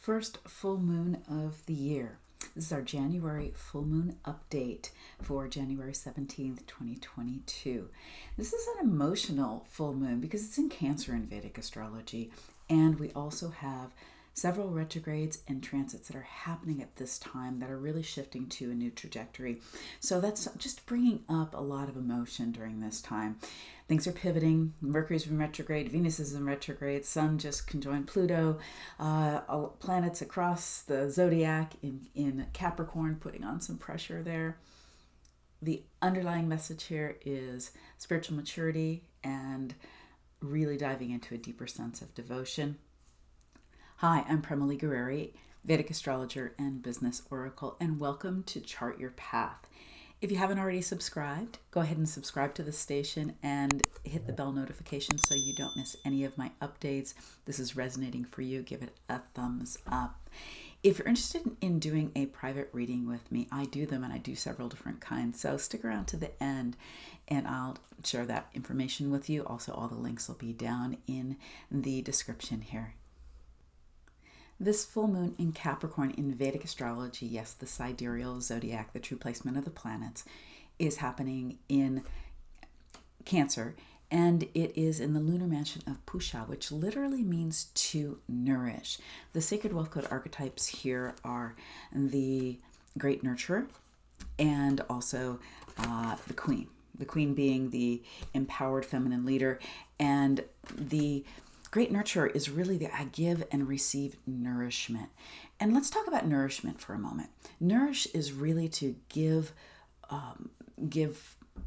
first full moon of the year. This is our January full moon update for January 17th, 2022. This is an emotional full moon because it's in Cancer in Vedic astrology, and we also have several retrogrades and transits that are happening at this time that are really shifting to a new trajectory. So that's just bringing up a lot of emotion during this time. Things are pivoting. Mercury's in retrograde, Venus is in retrograde, Sun just conjoined Pluto, planets across the zodiac in Capricorn putting on some pressure there. The underlying message here is spiritual maturity and really diving into a deeper sense of devotion. Hi, I'm Premily Guerreri, Vedic astrologer and business oracle, and welcome to Chart Your Path. If you haven't already subscribed, go ahead and subscribe to the station and hit the bell notification so you don't miss any of my updates. This is resonating for you. Give it a thumbs up. If you're interested in doing a private reading with me, I do them and I do several different kinds. So stick around to the end and I'll share that information with you. Also, all the links will be down in the description here. This full moon in Capricorn in Vedic astrology, yes, the sidereal zodiac, the true placement of the planets, is happening in Cancer, and it is in the lunar mansion of Pusha, which literally means to nourish. The Sacred Wealth Code Archetypes here are the Great Nurturer and also the Queen. The Queen being the empowered feminine leader, and the Great Nurturer is really the I give and receive nourishment. And let's talk about nourishment for a moment. Nourish is really to give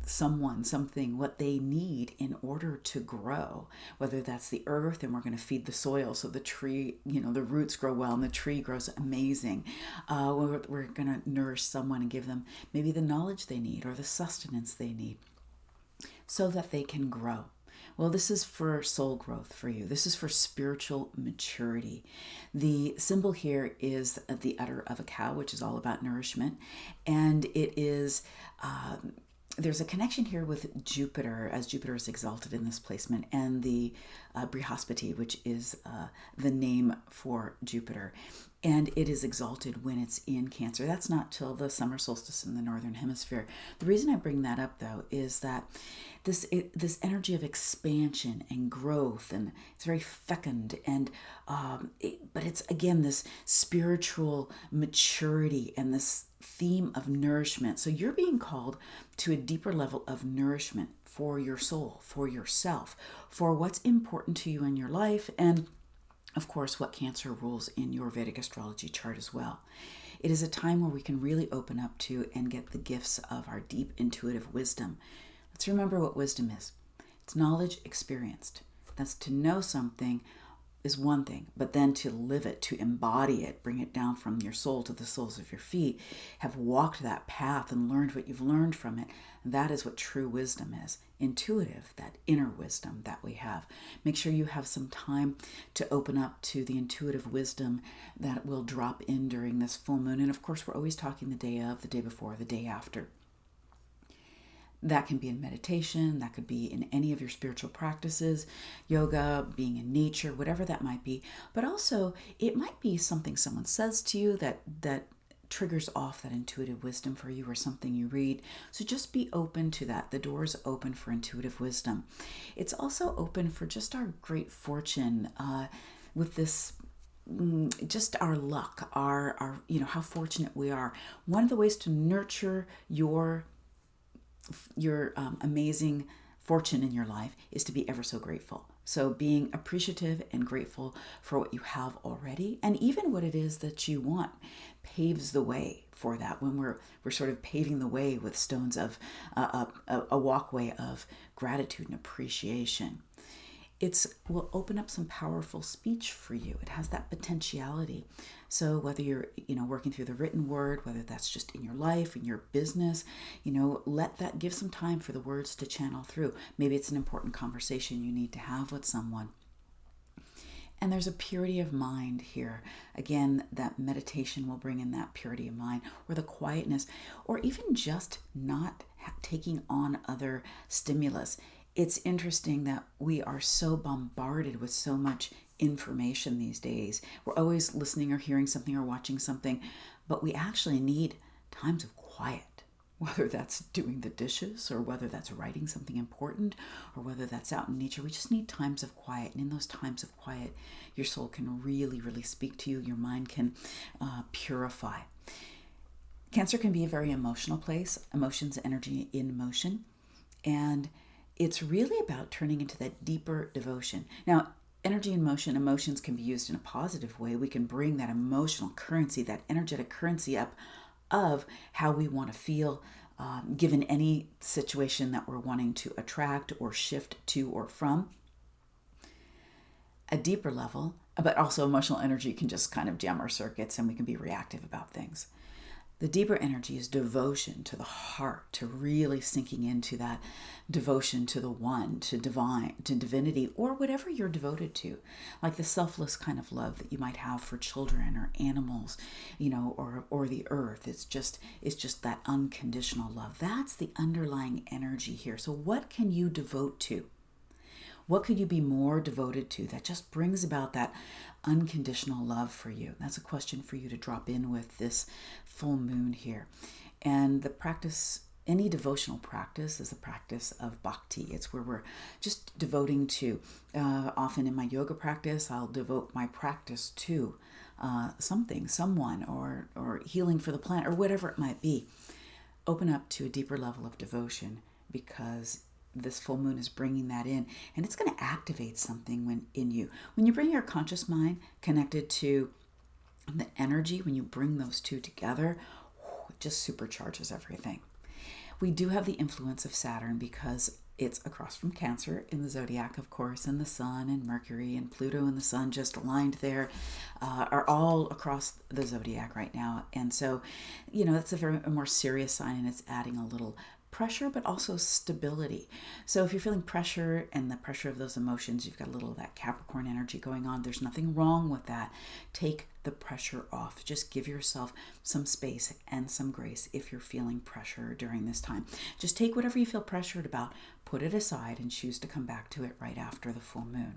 someone something what they need in order to grow, whether that's the earth and we're going to feed the soil so the tree, the roots grow well and the tree grows amazing. We're going to nourish someone and give them maybe the knowledge they need or the sustenance they need so that they can grow. Well, this is for soul growth for you. This is for spiritual maturity. The symbol here is the udder of a cow, which is all about nourishment. And it is, there's a connection here with Jupiter, as Jupiter is exalted in this placement, and the Brihaspati, which is the name for Jupiter. And it is exalted when it's in Cancer. That's not till the summer solstice in the Northern Hemisphere. The reason I bring that up, though, is that this energy of expansion and growth, and it's very fecund, and but it's, again, this spiritual maturity and this theme of nourishment. So you're being called to a deeper level of nourishment for your soul, for yourself, for what's important to you in your life, and of course, what Cancer rules in your Vedic astrology chart as well. It is a time where we can really open up to and get the gifts of our deep intuitive wisdom. Let's remember what wisdom is. It's knowledge experienced. That's to know something is one thing, but then to live it, to embody it, bring it down from your soul to the soles of your feet, have walked that path and learned what you've learned from it. That is what true wisdom is. Intuitive, that inner wisdom that we have. Make sure you have some time to open up to the intuitive wisdom that will drop in during this full moon. And of course, we're always talking the day of, the day before, the day after. That can be in meditation, that could be in any of your spiritual practices, yoga, being in nature, whatever that might be. But also, it might be something someone says to you that triggers off that intuitive wisdom for you, or something you read. So just be open to that. The door is open for intuitive wisdom. It's also open for just our great fortune with this, just our luck, our how fortunate we are. One of the ways to nurture your amazing fortune in your life is to be ever so grateful. So being appreciative and grateful for what you have already, and even what it is that you want, paves the way for that. When we're sort of paving the way with stones of a walkway of gratitude and appreciation. It will open up some powerful speech for you. It has that potentiality. So whether you're, working through the written word, whether that's just in your life, in your business, give some time for the words to channel through. Maybe it's an important conversation you need to have with someone. And there's a purity of mind here. Again, that meditation will bring in that purity of mind, or the quietness, or even just not taking on other stimulus. It's interesting that we are so bombarded with so much information these days. We're always listening or hearing something or watching something, but we actually need times of quiet, whether that's doing the dishes or whether that's writing something important or whether that's out in nature. We just need times of quiet. And in those times of quiet, your soul can really, really speak to you. Your mind can purify. Cancer can be a very emotional place. Emotions, energy in motion. And it's really about turning into that deeper devotion. Now, energy in motion, emotions can be used in a positive way. We can bring that emotional currency, that energetic currency up of how we want to feel given any situation that we're wanting to attract or shift to or from. A deeper level, but also emotional energy can just kind of jam our circuits and we can be reactive about things. The deeper energy is devotion to the heart, to really sinking into that devotion to the one, to divine, to divinity, or whatever you're devoted to, like the selfless kind of love that you might have for children or animals, or the earth. It's just that unconditional love. That's the underlying energy here. So what can you devote to? What could you be more devoted to that just brings about that unconditional love for you? That's a question for you to drop in with this full moon here. And the practice, any devotional practice, is the practice of bhakti. It's where we're just devoting to. Often in my yoga practice, I'll devote my practice to something, someone, or healing for the planet, or whatever it might be. Open up to a deeper level of devotion, because this full moon is bringing that in, and it's going to activate something in you. When you bring your conscious mind connected to the energy, when you bring those two together, it just supercharges everything. We do have the influence of Saturn because it's across from Cancer in the zodiac, of course, and the Sun and Mercury and Pluto and the Sun just aligned there are all across the zodiac right now. And so, that's a more serious sign, and it's adding a little pressure, but also stability. So if you're feeling pressure and the pressure of those emotions, you've got a little of that Capricorn energy going on. There's nothing wrong with that. Take the pressure off. Just give yourself some space and some grace if you're feeling pressure during this time. Just take whatever you feel pressured about, put it aside, and choose to come back to it right after the full moon.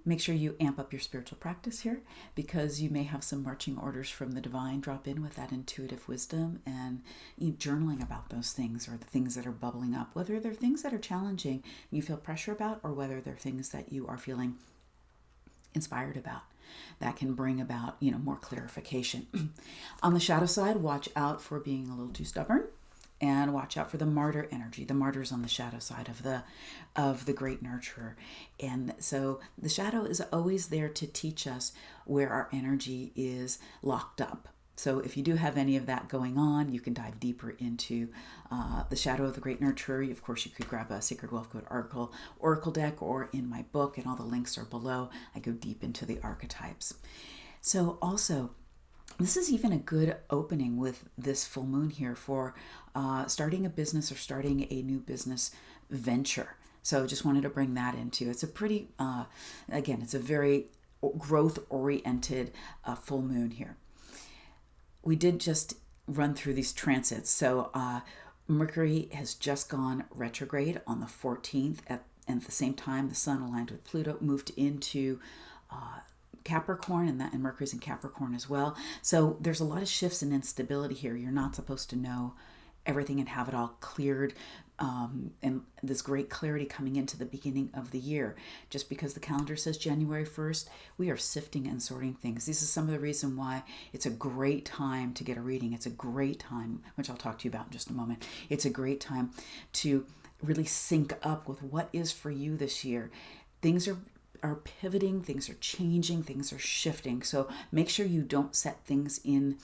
Make sure you amp up your spiritual practice here, because you may have some marching orders from the divine. Drop in with that intuitive wisdom and journaling about those things, or the things that are bubbling up, whether they're things that are challenging you feel pressure about, or whether they're things that you are feeling inspired about. That can bring about, more clarification. On the shadow side, watch out for being a little too stubborn. And watch out for the martyr energy. The martyr's on the shadow side of the great nurturer. And so the shadow is always there to teach us where our energy is locked up. So if you do have any of that going on, you can dive deeper into the shadow of the great nurturer. Of course, you could grab a Sacred Wealth Code Oracle deck, or in my book, and all the links are below. I go deep into the archetypes. So also, this is even a good opening with this full moon here for starting a business or starting a new business venture. So just wanted to bring that into. It's a pretty, it's a very growth-oriented full moon here. We did just run through these transits. So Mercury has just gone retrograde on the 14th. And at the same time, the Sun aligned with Pluto, moved into Capricorn, and Mercury's in Capricorn as well. So there's a lot of shifts and instability here. You're not supposed to know everything and have it all cleared, and this great clarity coming into the beginning of the year. Just because the calendar says January 1st, we are sifting and sorting things. This is some of the reason why it's a great time to get a reading. It's a great time, which I'll talk to you about in just a moment. It's a great time to really sync up with what is for you this year. Things are pivoting, things are changing, things are shifting. So make sure you don't set things in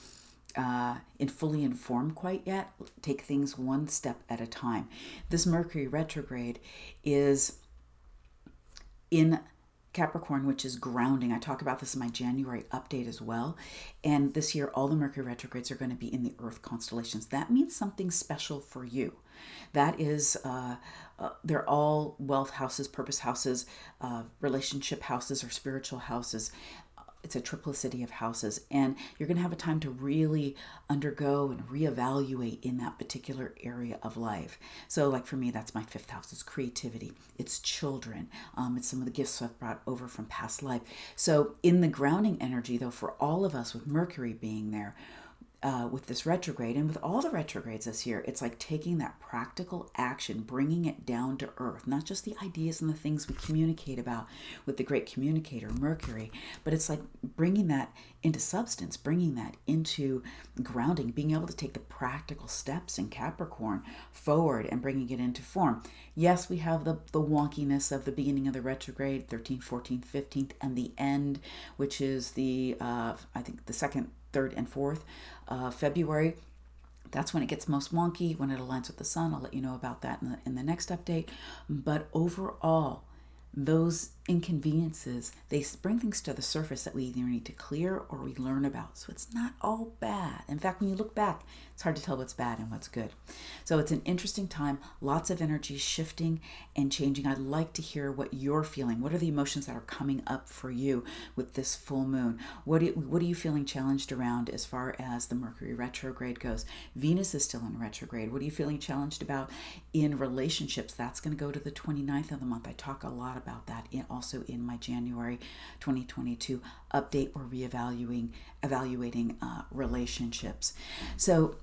fully informed quite yet. Take things one step at a time. This Mercury retrograde is in Capricorn, which is grounding. I talk about this in my January update as well. And this year, all the Mercury retrogrades are going to be in the Earth constellations. That means something special for you. That is, they're all wealth houses, purpose houses, relationship houses, or spiritual houses. it's a triplicity of houses, and you're going to have a time to really undergo and reevaluate in that particular area of life. So like for me, that's my 5th house. It's creativity, it's children, it's some of the gifts I've brought over from past life. So in the grounding energy, though, for all of us with Mercury being there, with this retrograde and with all the retrogrades this year, it's like taking that practical action, bringing it down to earth, not just the ideas and the things we communicate about with the great communicator Mercury, but it's like bringing that into substance, bringing that into grounding, being able to take the practical steps in Capricorn forward and bringing it into form. Yes, we have the wonkiness of the beginning of the retrograde, 13th, 14th, 15th, and the end, which is the, I think the 2nd, 3rd, and 4th February. That's when it gets most wonky, when it aligns with the sun. I'll let you know about that in the next update. But overall, those inconveniences, they bring things to the surface that we either need to clear or we learn about. So it's not all bad. In fact, when you look back, it's hard to tell what's bad and what's good. So it's an interesting time, lots of energy shifting and changing. I'd like to hear what you're feeling. What are the emotions that are coming up for you with this full moon? What are you feeling challenged around as far as the Mercury retrograde goes? Venus is still in retrograde. What are you feeling challenged about in relationships? That's going to go to the 29th of the month. I talk a lot about that also in my January 2022 update or evaluating relationships. So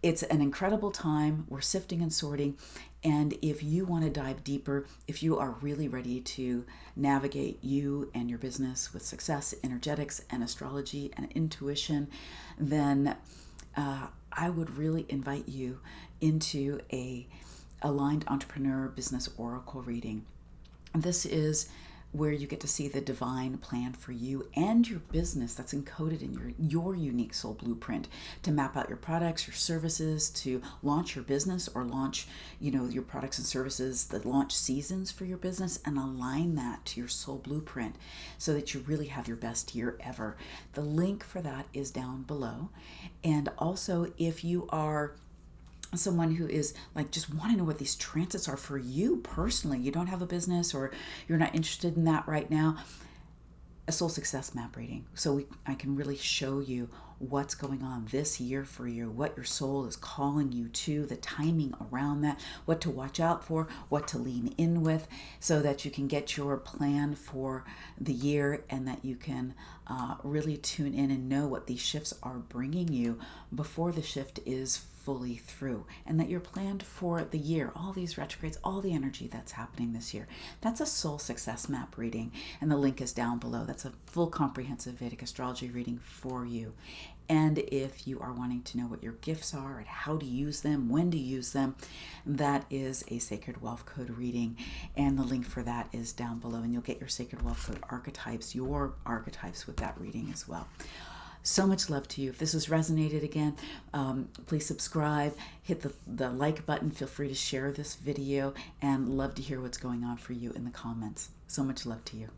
it's an incredible time. We're sifting and sorting. And if you want to dive deeper, if you are really ready to navigate you and your business with success, energetics, and astrology and intuition, then I would really invite you into a aligned entrepreneur business oracle reading. This is where you get to see the divine plan for you and your business that's encoded in your unique soul blueprint to map out your products, your services, to launch your business or launch, your products and services, the launch seasons for your business, and align that to your soul blueprint so that you really have your best year ever. The link for that is down below. And also, if you are someone who is like just want to know what these transits are for you personally, you don't have a business or you're not interested in that right now, a soul success map reading. So I can really show you what's going on this year for you, what your soul is calling you to, the timing around that, what to watch out for, what to lean in with, so that you can get your plan for the year and that you can really tune in and know what these shifts are bringing you before the shift is fully through, and that you're planned for the year, all these retrogrades, all the energy that's happening this year. That's a soul success map reading, and the link is down below. That's a full comprehensive Vedic astrology reading for you. And if you are wanting to know what your gifts are and how to use them, when to use them, that is a Sacred Wealth Code reading, and the link for that is down below, and you'll get your Sacred Wealth Code archetypes, your archetypes with that reading as well. So much love to you. If this has resonated again, please subscribe, hit the like button. Feel free to share this video, and love to hear what's going on for you in the comments. So much love to you.